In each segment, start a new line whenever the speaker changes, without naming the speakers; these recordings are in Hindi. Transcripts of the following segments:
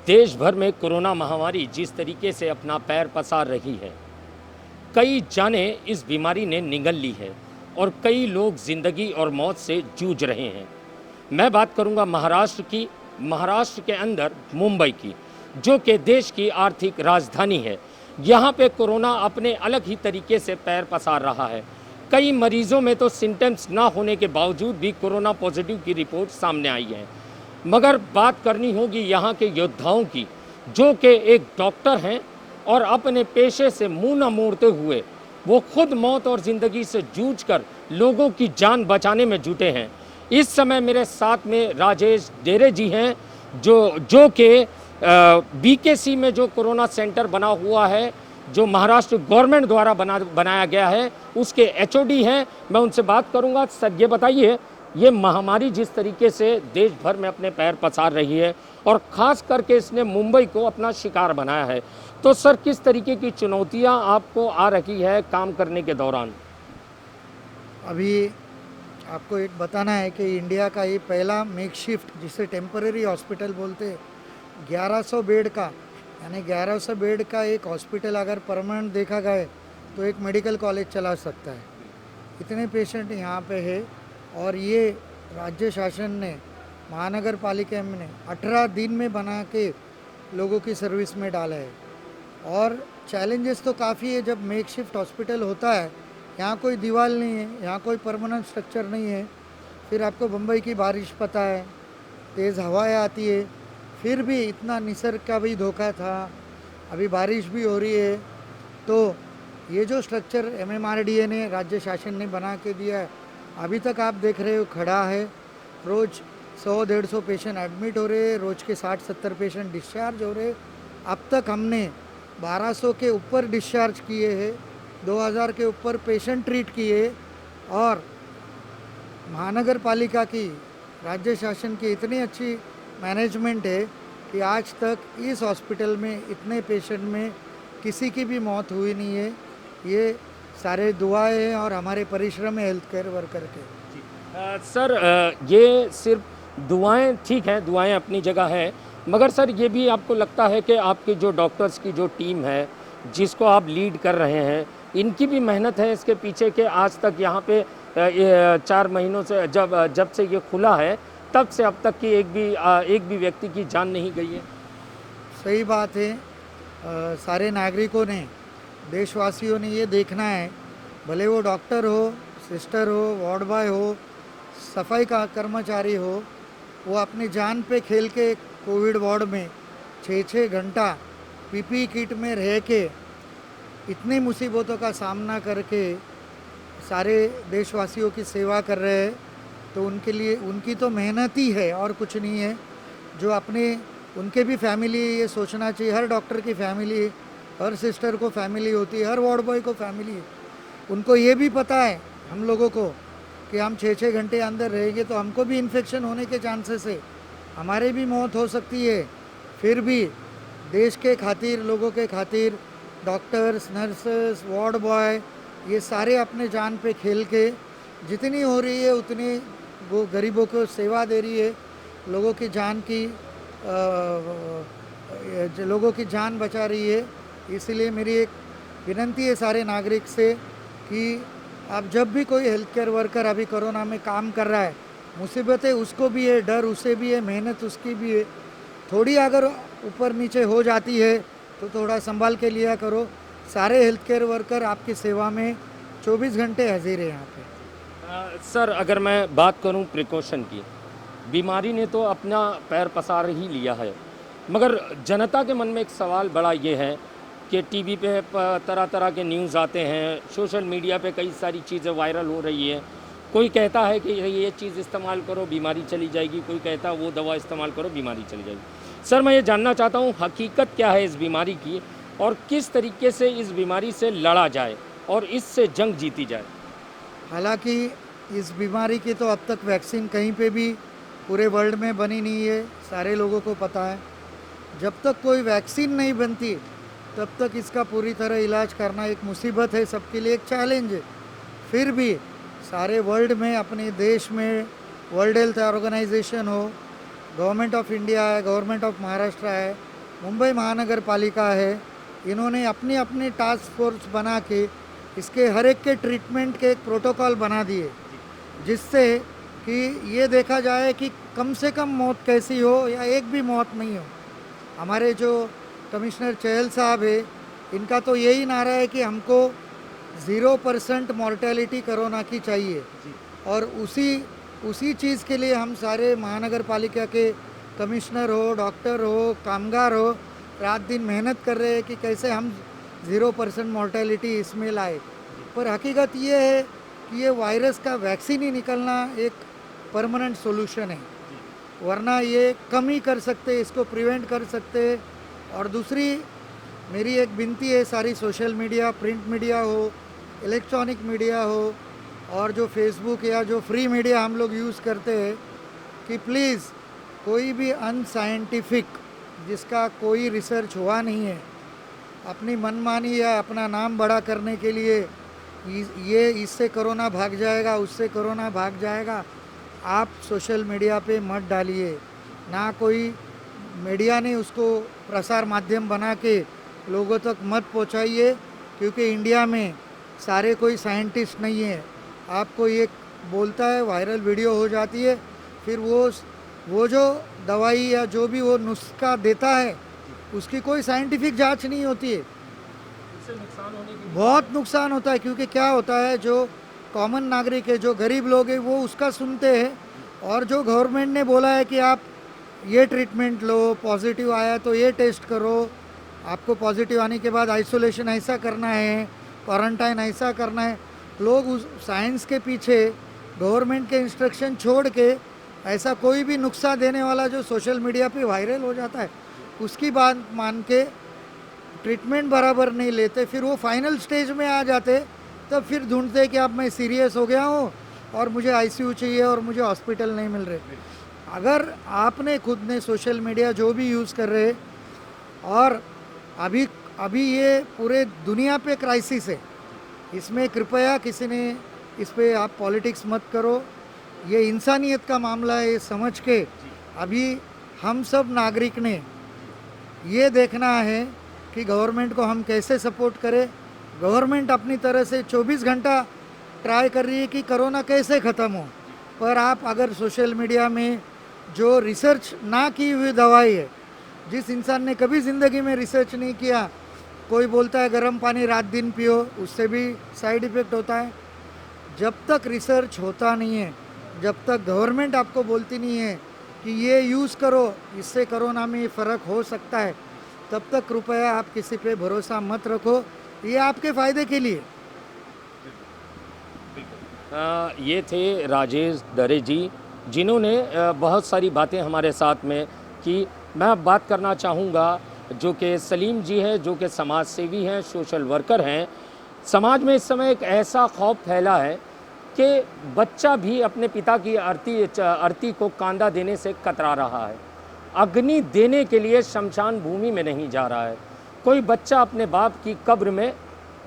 देश भर में कोरोना महामारी जिस तरीके से अपना पैर पसार रही है, कई जाने इस बीमारी ने निगल ली है और कई लोग ज़िंदगी और मौत से जूझ रहे हैं। मैं बात करूंगा महाराष्ट्र की, महाराष्ट्र के अंदर मुंबई की, जो कि देश की आर्थिक राजधानी है। यहाँ पे कोरोना अपने अलग ही तरीके से पैर पसार रहा है। कई मरीजों में तो सिम्टम्स ना होने के बावजूद भी कोरोना पॉजिटिव की रिपोर्ट सामने आई है। मगर बात करनी होगी यहाँ के योद्धाओं की, जो कि एक डॉक्टर हैं और अपने पेशे से मुंह न मोड़ते हुए वो खुद मौत और ज़िंदगी से जूझकर लोगों की जान बचाने में जुटे हैं। इस समय मेरे साथ में राजेश डेरे जी हैं, जो कि बीकेसी में जो कोरोना सेंटर बना हुआ है, जो महाराष्ट्र गवर्नमेंट द्वारा बनाया गया है, उसके एचओडी हैं। मैं उनसे बात करूंगा। सर, ये बताइए, ये महामारी जिस तरीके से देश भर में अपने पैर पसार रही है और ख़ास करके इसने मुंबई को अपना शिकार बनाया है, तो सर किस तरीके की चुनौतियां आपको आ रही है काम करने के दौरान?
अभी आपको एक बताना है कि इंडिया का ये पहला मेकशिफ्ट, जिसे टेम्पररी हॉस्पिटल बोलते हैं, 1100 बेड का, यानी 1100 बेड का एक हॉस्पिटल अगर परमानेंट देखा गया तो एक मेडिकल कॉलेज चला सकता है। इतने पेशेंट यहाँ पे है और ये राज्य शासन ने, महानगर पालिका ने 18 दिन में बना के लोगों की सर्विस में डाला है। और चैलेंजेस तो काफ़ी है। जब मेकशिफ्ट हॉस्पिटल होता है, यहाँ कोई दीवार नहीं है, यहाँ कोई परमानेंट स्ट्रक्चर नहीं है। फिर आपको बम्बई की बारिश पता है, तेज़ हवाएं आती है, फिर भी इतना निसर्ग का भी धोखा था, अभी बारिश भी हो रही है। तो ये जो स्ट्रक्चर एमएमआरडीए ने, राज्य शासन ने बना के दिया है, अभी तक आप देख रहे हो खड़ा है। रोज़ 100-150 पेशेंट एडमिट हो रहे हैं, रोज़ के 60-70 पेशेंट डिस्चार्ज हो रहे। अब तक हमने 1200 के ऊपर डिस्चार्ज किए हैं, 2000 के ऊपर पेशेंट ट्रीट किए। और महानगर पालिका की, राज्य शासन की इतनी अच्छी मैनेजमेंट है कि आज तक इस हॉस्पिटल में इतने पेशेंट में किसी की भी मौत हुई नहीं है। ये सारे दुआएं हैं और हमारे परिश्रम है हेल्थ केयर वर्कर के।
सर, ये सिर्फ दुआएं ठीक हैं, दुआएं अपनी जगह है, मगर सर ये भी आपको लगता है कि आपकी जो डॉक्टर्स की जो टीम है, जिसको आप लीड कर रहे हैं, इनकी भी मेहनत है इसके पीछे के आज तक यहाँ पे 4 महीनों से जब से ये खुला है, तब से अब तक की एक भी व्यक्ति की जान नहीं गई है?
सही बात है। सारे नागरिकों ने, देशवासियों ने ये देखना है, भले वो डॉक्टर हो, सिस्टर हो, वार्ड बॉय हो, सफाई का कर्मचारी हो, वो अपनी जान पे खेल के कोविड वार्ड में 6-6 घंटा पीपी किट में रह के इतनी मुसीबतों का सामना करके सारे देशवासियों की सेवा कर रहे हैं। तो उनके लिए, उनकी तो मेहनत ही है और कुछ नहीं है। जो अपने, उनके भी फैमिली, ये सोचना चाहिए, हर डॉक्टर की फैमिली, हर सिस्टर को फैमिली होती है, हर वार्ड बॉय को फैमिली है। उनको ये भी पता है, हम लोगों को, कि हम 6-6 घंटे अंदर रहेंगे तो हमको भी इन्फेक्शन होने के चांसेस है, हमारे भी मौत हो सकती है। फिर भी देश के खातिर, लोगों के खातिर डॉक्टर्स, नर्सेस, वार्ड बॉय, ये सारे अपने जान पे खेल के जितनी हो रही है उतनी वो गरीबों को सेवा दे रही है, लोगों की जान की लोगों की जान बचा रही है। इसलिए मेरी एक विनती है सारे नागरिक से कि अब जब भी कोई हेल्थ केयर वर्कर अभी कोरोना में काम कर रहा है, मुसीबतें उसको भी है, डर उसे भी है, मेहनत उसकी भी है। थोड़ी अगर ऊपर नीचे हो जाती है तो थोड़ा संभाल के लिया करो। सारे हेल्थ केयर वर्कर आपकी सेवा में 24 घंटे हाजिर है यहाँ पे।
सर, अगर मैं बात करूं प्रिकॉशन की, बीमारी ने तो अपना पैर पसार ही लिया है, मगर जनता के मन में एक सवाल बड़ा ये है कि टीवी पे तरह तरह के न्यूज़ आते हैं, सोशल मीडिया पे कई सारी चीज़ें वायरल हो रही है। कोई कहता है कि ये चीज़ इस्तेमाल करो बीमारी चली जाएगी, कोई कहता है वो दवा इस्तेमाल करो बीमारी चली जाएगी। सर, मैं ये जानना चाहता हूँ हकीकत क्या है इस बीमारी की और किस तरीके से इस बीमारी से लड़ा जाए और इससे जंग जीती जाए?
हालांकि इस बीमारी की तो अब तक वैक्सीन कहीं पे भी पूरे वर्ल्ड में बनी नहीं है, सारे लोगों को पता है। जब तक कोई वैक्सीन नहीं बनती तब तक इसका पूरी तरह इलाज करना एक मुसीबत है, सबके लिए एक चैलेंज है। फिर भी सारे वर्ल्ड में, अपने देश में, वर्ल्ड हेल्थ ऑर्गेनाइजेशन हो, गवर्नमेंट ऑफ इंडिया है, गवर्नमेंट ऑफ महाराष्ट्र है, मुंबई महानगर पालिका है, इन्होंने अपनी अपनी टास्क फोर्स बना के इसके हर एक के ट्रीटमेंट के एक प्रोटोकॉल बना दिए, जिससे कि ये देखा जाए कि कम से कम मौत कैसी हो या एक भी मौत नहीं हो। हमारे जो कमिश्नर चहल साहब है, इनका तो यही नारा है कि हमको 0% मॉर्टेलिटी कोरोना की चाहिए, और उसी चीज़ के लिए हम सारे महानगर पालिका के कमिश्नर हो, डॉक्टर हो, कामगार हो, रात दिन मेहनत कर रहे हैं कि कैसे हम 0% मॉर्टेलिटी इसमें लाए। पर हकीकत ये है कि ये वायरस का वैक्सीन ही निकलना एक परमानेंट सॉल्यूशन है, वरना ये कम ही कर सकते, इसको प्रिवेंट कर सकते। और दूसरी मेरी एक विनती है, सारी सोशल मीडिया, प्रिंट मीडिया हो, इलेक्ट्रॉनिक मीडिया हो, और जो फेसबुक या जो फ्री मीडिया हम लोग यूज़ करते हैं, कि प्लीज़ कोई भी अनसाइंटिफिक जिसका कोई रिसर्च हुआ नहीं है, अपनी मनमानी या अपना नाम बड़ा करने के लिए ये इससे कोरोना भाग जाएगा, उससे कोरोना भाग जाएगा, आप सोशल मीडिया पे मत डालिए। ना कोई मीडिया ने उसको प्रसार माध्यम बना के लोगों तक मत पहुंचाइए, क्योंकि इंडिया में सारे कोई साइंटिस्ट नहीं है। आपको ये बोलता है, वायरल वीडियो हो जाती है, फिर वो जो दवाई या जो भी वो नुस्खा देता है उसकी कोई साइंटिफिक जांच नहीं होती है। बहुत नुकसान होता है, क्योंकि क्या होता है, जो कॉमन नागरिक है, जो गरीब लोग हैं, वो उसका सुनते हैं, और जो गवर्नमेंट ने बोला है कि आप ये ट्रीटमेंट लो, पॉजिटिव आया तो ये टेस्ट करो, आपको पॉजिटिव आने के बाद आइसोलेशन ऐसा करना है, क्वारंटाइन ऐसा करना है, लोग उस साइंस के पीछे गवर्नमेंट के इंस्ट्रक्शन छोड़ के ऐसा कोई भी नुस्खा देने वाला जो सोशल मीडिया पे वायरल हो जाता है, उसकी बात मान के ट्रीटमेंट बराबर नहीं लेते, फिर वो फाइनल स्टेज में आ जाते, तब फिर ढूंढते कि अब मैं सीरियस हो गया हूँ और मुझे आईसीयू चाहिए और मुझे हॉस्पिटल नहीं मिल रहे। अगर आपने खुद ने सोशल मीडिया जो भी यूज़ कर रहे, और अभी ये पूरे दुनिया पे क्राइसिस है, इसमें कृपया किसी ने इस पे आप पॉलिटिक्स मत करो, ये इंसानियत का मामला है, ये समझ के अभी हम सब नागरिक ने ये देखना है कि गवर्नमेंट को हम कैसे सपोर्ट करें। गवर्नमेंट अपनी तरह से 24 घंटा ट्राई कर रही है कि कोरोना कैसे ख़त्म हो, पर आप अगर सोशल मीडिया में जो रिसर्च ना की हुई दवाई है, जिस इंसान ने कभी ज़िंदगी में रिसर्च नहीं किया, कोई बोलता है गर्म पानी रात दिन पियो, उससे भी साइड इफ़ेक्ट होता है। जब तक रिसर्च होता नहीं है, जब तक गवर्नमेंट आपको बोलती नहीं है कि ये यूज़ करो, इससे कोरोना में फ़र्क हो सकता है, तब तक कृपया आप किसी पे भरोसा मत रखो, ये आपके फ़ायदे के लिए।
ये थे राजेश दरे जी, जिन्होंने बहुत सारी बातें हमारे साथ में की। मैं अब बात करना चाहूँगा जो कि सलीम जी हैं, जो कि समाज सेवी हैं, सोशल वर्कर हैं। समाज में इस समय एक ऐसा खौफ फैला है कि बच्चा भी अपने पिता की अर्थी को कांदा देने से कतरा रहा है, अग्नि देने के लिए शमशान भूमि में नहीं जा रहा है। कोई बच्चा अपने बाप की कब्र में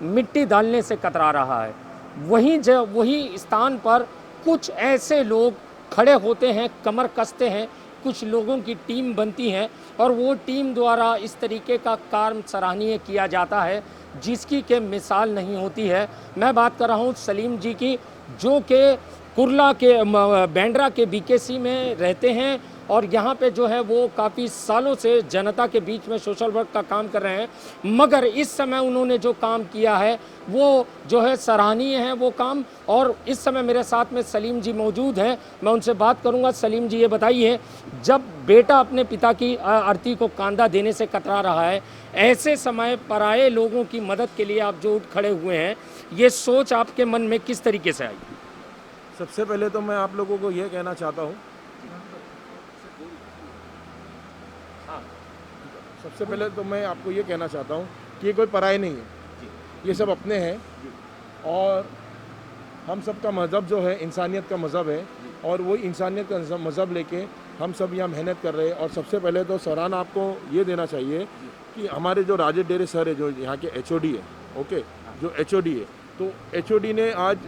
मिट्टी डालने से कतरा रहा है। वही स्थान पर कुछ ऐसे लोग खड़े होते हैं, कमर कसते हैं, कुछ लोगों की टीम बनती है, और वो टीम द्वारा इस तरीके का कार्य सराहनीय किया जाता है जिसकी के मिसाल नहीं होती है। मैं बात कर रहा हूँ सलीम जी की, जो कि कुर्ला के बैंड्रा के बीकेसी में रहते हैं, और यहाँ पे जो है वो काफ़ी सालों से जनता के बीच में सोशल वर्क का काम कर रहे हैं। मगर इस समय उन्होंने जो काम किया है वो जो है सराहनीय है वो काम। और इस समय मेरे साथ में सलीम जी मौजूद हैं, मैं उनसे बात करूंगा। सलीम जी, ये बताइए, जब बेटा अपने पिता की अर्थी को कांदा देने से कतरा रहा है, ऐसे समय पराये लोगों की मदद के लिए आप जो उठ खड़े हुए हैं, ये सोच आपके मन में किस तरीके से आई?
सबसे पहले तो मैं आप लोगों को ये कहना चाहता हूँ, सबसे पहले तो मैं आपको ये कहना चाहता हूँ कि ये कोई पराये नहीं है, ये सब अपने हैं, और हम सब का मज़हब जो है इंसानियत का मज़हब है, और वही इंसानियत का मज़हब लेके हम सब यहाँ मेहनत कर रहे हैं। और सबसे पहले तो सराहना आपको ये देना चाहिए कि हमारे जो राजेश डेरे सर है, जो यहाँ के HOD है, ओके, जो HOD है, तो HOD ने आज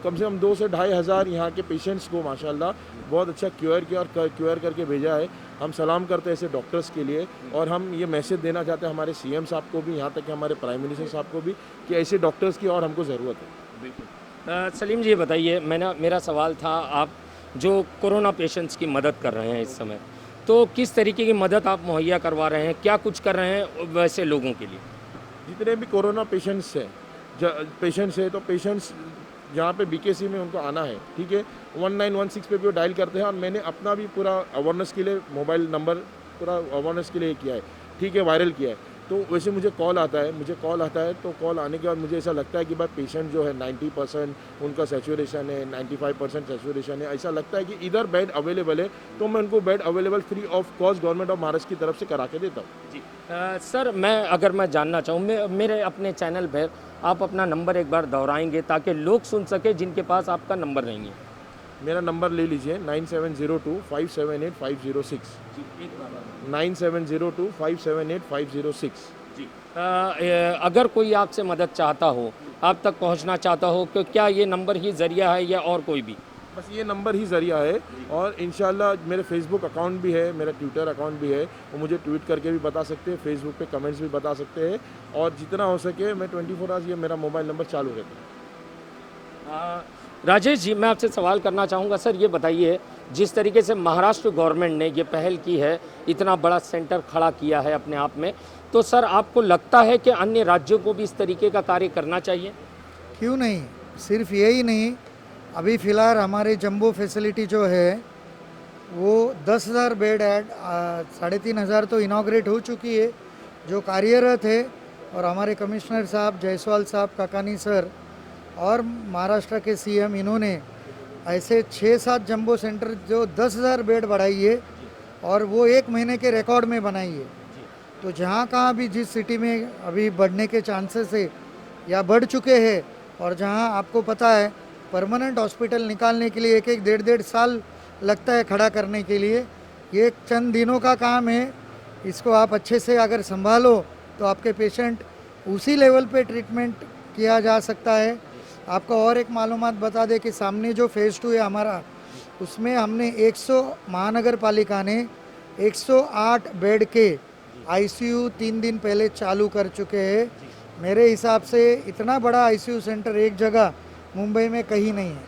कम से कम 2 से 2,500 यहाँ के पेशेंट्स को माशाल्लाह बहुत अच्छा क्यूआर किया और क्यूआर करके भेजा है। हम सलाम करते हैं ऐसे डॉक्टर्स के लिए और हम ये मैसेज देना चाहते हैं हमारे सीएम साहब को भी, यहाँ तक कि हमारे प्राइम मिनिस्टर साहब को भी, कि ऐसे डॉक्टर्स की और हमको ज़रूरत है।
बिल्कुल। सलीम जी, ये बताइए, मेरा सवाल था, आप जो कोरोना पेशेंट्स की मदद कर रहे हैं इस समय, तो किस तरीके की मदद आप मुहैया करवा रहे हैं, क्या कुछ कर रहे हैं वैसे लोगों के लिए?
जितने भी कोरोना पेशेंट्स हैं तो पेशेंट्स जहाँ पे बीकेसी में उनको आना है, ठीक है, 1916 पे भी वो डायल करते हैं और मैंने अपना भी पूरा अवेयरनेस के लिए मोबाइल नंबर पूरा अवेयरनेस के लिए किया है, ठीक है, वायरल किया है। तो वैसे मुझे कॉल आता है तो कॉल आने के बाद मुझे ऐसा लगता है कि भाई पेशेंट जो है 90% उनका सैचुरेशन है, 95% सैचुरेशन है, ऐसा लगता है कि इधर बेड अवेलेबल है तो मैं उनको bed available free of cost government of Maharashtra की तरफ से करा के देता हूँ।
जी। सर, अगर मैं जानना चाहूँ, मेरे अपने चैनल पर आप अपना नंबर एक बार दोहराएंगे ताकि लोग सुन सके जिनके पास आपका नंबर नहीं है?
मेरा नंबर ले लीजिए 9702578506। 9702578506।
जी। अगर कोई आपसे मदद चाहता हो, आप तक पहुंचना चाहता हो, तो क्या ये नंबर ही ज़रिया है या और कोई भी?
बस ये नंबर ही ज़रिया है और इंशाल्लाह मेरे फेसबुक अकाउंट भी है, मेरा ट्विटर अकाउंट भी है, वो मुझे ट्वीट करके भी बता सकते हैं, फेसबुक पे कमेंट्स भी बता सकते हैं और जितना हो सके मैं 24 आवर्स ये मेरा मोबाइल नंबर चालू रहता है।
राजेश जी, मैं आपसे सवाल करना चाहूँगा। सर, ये बताइए, जिस तरीके से महाराष्ट्र गवर्नमेंट ने ये पहल की है, इतना बड़ा सेंटर खड़ा किया है अपने आप में, तो सर आपको लगता है कि अन्य राज्यों को भी इस तरीके का कार्य करना चाहिए?
क्यों नहीं, सिर्फ यही नहीं, अभी फ़िलहाल हमारे जम्बो फैसिलिटी जो है वो 10,000 बेड ऐड 3,500 तो इनाग्रेट हो चुकी है, जो कार्यरत है। और हमारे कमिश्नर साहब जायसवाल साहब, काकानी सर और महाराष्ट्र के सीएम, इन्होंने ऐसे 6-7 जंबो सेंटर जो 10,000 बेड बढ़ाई है और वो 1 महीने के रिकॉर्ड में बनाई है। तो जहाँ कहाँ भी जिस सिटी में अभी बढ़ने के चांसेस है या बढ़ चुके हैं और जहाँ आपको पता है परमानेंट हॉस्पिटल निकालने के लिए 1-1, 1.5 साल लगता है खड़ा करने के लिए, ये चंद दिनों का काम है। इसको आप अच्छे से अगर संभालो तो आपके पेशेंट उसी लेवल पे ट्रीटमेंट किया जा सकता है। आपको और एक मालूमात बता दें कि सामने जो फेज़ 2 है हमारा, उसमें हमने 100 महानगर पालिका ने 108 बेड के आईसीयू 3 दिन पहले चालू कर चुके हैं। मेरे हिसाब से इतना बड़ा आईसीयू सेंटर एक जगह मुंबई में कहीं नहीं है।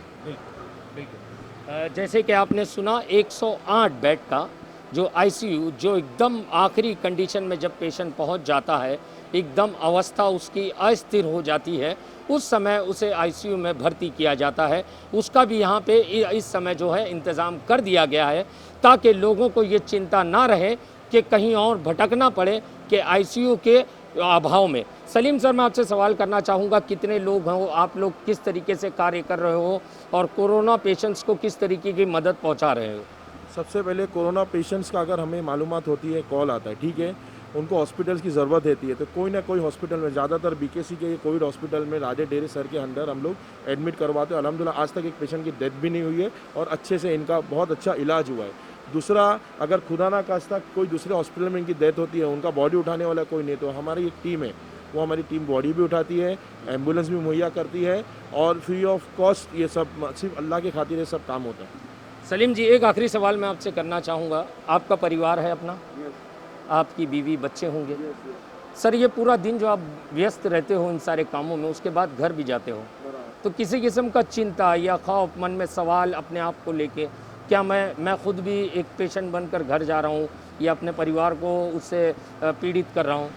जैसे कि आपने सुना, 108 बेड का जो आईसीयू, जो एकदम आखिरी कंडीशन में जब पेशेंट पहुंच जाता है, एकदम अवस्था उसकी अस्थिर हो जाती है, उस समय उसे आईसीयू में भर्ती किया जाता है। उसका भी यहाँ पे इस समय जो है इंतज़ाम कर दिया गया है ताकि लोगों को ये चिंता ना रहे कि कहीं और भटकना पड़े कि आईसीयू के अभाव में। सलीम सर, मैं आपसे सवाल करना चाहूँगा, कितने लोग हो आप, लोग किस तरीके से कार्य कर रहे हो और कोरोना पेशेंट्स को किस तरीके की मदद पहुँचा रहे हो?
सबसे पहले कोरोना पेशेंट्स का अगर हमें मालूमात होती है, कॉल आता है, ठीक है, उनको हॉस्पिटल्स की ज़रूरत रहती है तो कोई ना कोई हॉस्पिटल में, ज़्यादातर बीकेसी के कोविड हॉस्पिटल में राजे डेरे सर के अंडर हम लोग एडमिट करवाते हैं। अल्हम्दुलिल्लाह आज तक एक पेशेंट की डेथ भी नहीं हुई है और अच्छे से इनका बहुत अच्छा इलाज हुआ है। दूसरा, अगर खुदा ना खास्ता कोई दूसरे हॉस्पिटल में इनकी डेथ होती है, उनका बॉडी उठाने वाला कोई नहीं, तो हमारी एक टीम है, वो हमारी टीम बॉडी भी उठाती है, एम्बुलेंस भी मुहैया करती है और फ्री ऑफ कॉस्ट ये सब सिर्फ अल्लाह के खातिर ये सब काम होता है।
सलीम जी, एक आखिरी सवाल मैं आपसे करना चाहूँगा। आपका परिवार है अपना? आपकी बीवी बच्चे होंगे? सर, ये पूरा दिन जो आप व्यस्त रहते हो इन सारे कामों में, उसके बाद घर भी जाते हो, तो किसी किस्म का चिंता या खौफ मन में सवाल अपने आप को लेके, क्या मैं खुद भी एक पेशेंट बनकर घर जा रहा हूँ या अपने परिवार को उससे पीड़ित कर रहा हूँ?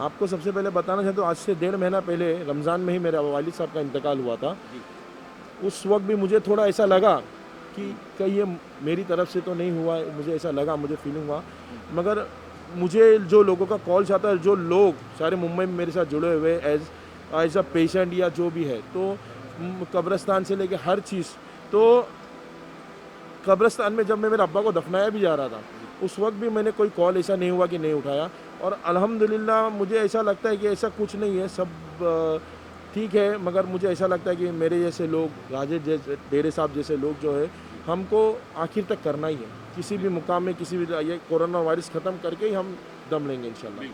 आपको सबसे पहले बताना चाहता हूँ, आज से 1.5 महीना पहले रमज़ान में ही मेरे वालिद साहब का इंतकाल हुआ था। उस वक्त भी मुझे थोड़ा ऐसा लगा कि कहीं ये मेरी तरफ से तो नहीं हुआ, मुझे ऐसा लगा, मुझे फीलिंग हुआ। मगर मुझे जो लोगों का कॉल आता है, जो लोग सारे मुंबई में मेरे साथ जुड़े हुए एज अ पेशेंट या जो भी है, तो कब्रिस्तान से लेके हर चीज़, तो कब्रिस्तान में जब मैं मेरे अब्बा को दफनाया भी जा रहा था, उस वक्त भी मैंने कोई कॉल ऐसा नहीं हुआ कि नहीं उठाया। और अल्हम्दुलिल्लाह मुझे ऐसा लगता है कि ऐसा कुछ नहीं है, सब ठीक है। मगर मुझे ऐसा लगता है कि मेरे जैसे लोग, राजेश जैसे, डेरे साहब जैसे लोग जो है, हमको आखिर तक करना ही है, किसी भी मुकाम में, किसी भी, ये कोरोना वायरस ख़त्म करके ही हम दम लेंगे इंशाल्लाह।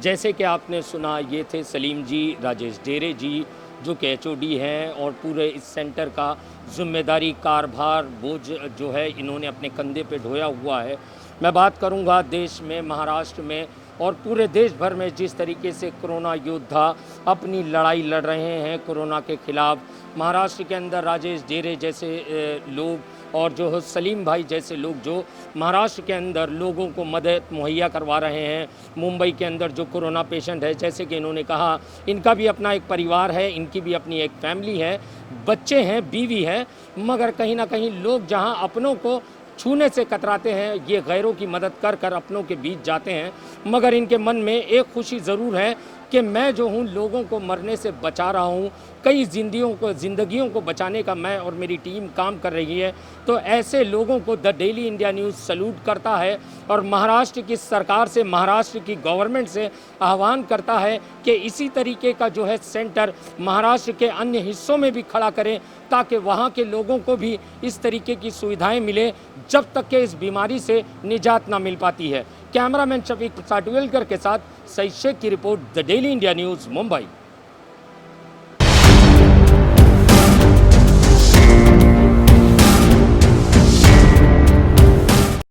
जैसे कि आपने सुना, ये थे सलीम जी, राजेश डेरे जी जो कि एचओडी हैं और पूरे इस सेंटर का जिम्मेदारी कारभार बोझ जो है इन्होंने अपने कंधे पे ढोया हुआ है। मैं बात करूंगा देश में, महाराष्ट्र में और पूरे देश भर में जिस तरीके से कोरोना योद्धा अपनी लड़ाई लड़ रहे हैं कोरोना के खिलाफ। महाराष्ट्र के अंदर राजेश डेरे जैसे लोग और जो सलीम भाई जैसे लोग जो महाराष्ट्र के अंदर लोगों को मदद मुहैया करवा रहे हैं। मुंबई के अंदर जो कोरोना पेशेंट है, जैसे कि इन्होंने कहा, इनका भी अपना एक परिवार है, इनकी भी अपनी एक फैमिली है, बच्चे हैं, बीवी है, मगर कहीं ना कहीं लोग जहां अपनों को छूने से कतराते हैं, ये गैरों की मदद कर कर अपनों के बीच जाते हैं। मगर इनके मन में एक खुशी ज़रूर है कि मैं जो हूँ लोगों को मरने से बचा रहा हूँ, कई ज़िंदगियों को बचाने का मैं और मेरी टीम काम कर रही है। तो ऐसे लोगों को the daily India news salute करता है और महाराष्ट्र की सरकार से, महाराष्ट्र की गवर्नमेंट से आह्वान करता है कि इसी तरीके का जो है सेंटर महाराष्ट्र के अन्य हिस्सों में भी खड़ा करें, ताकि वहाँ के लोगों को भी इस तरीके की सुविधाएं मिले जब तक कि इस बीमारी से निजात ना मिल पाती है। कैमरामैन शफीक साटवेलकर के साथ सईद शेख की report, the daily India news, Mumbai.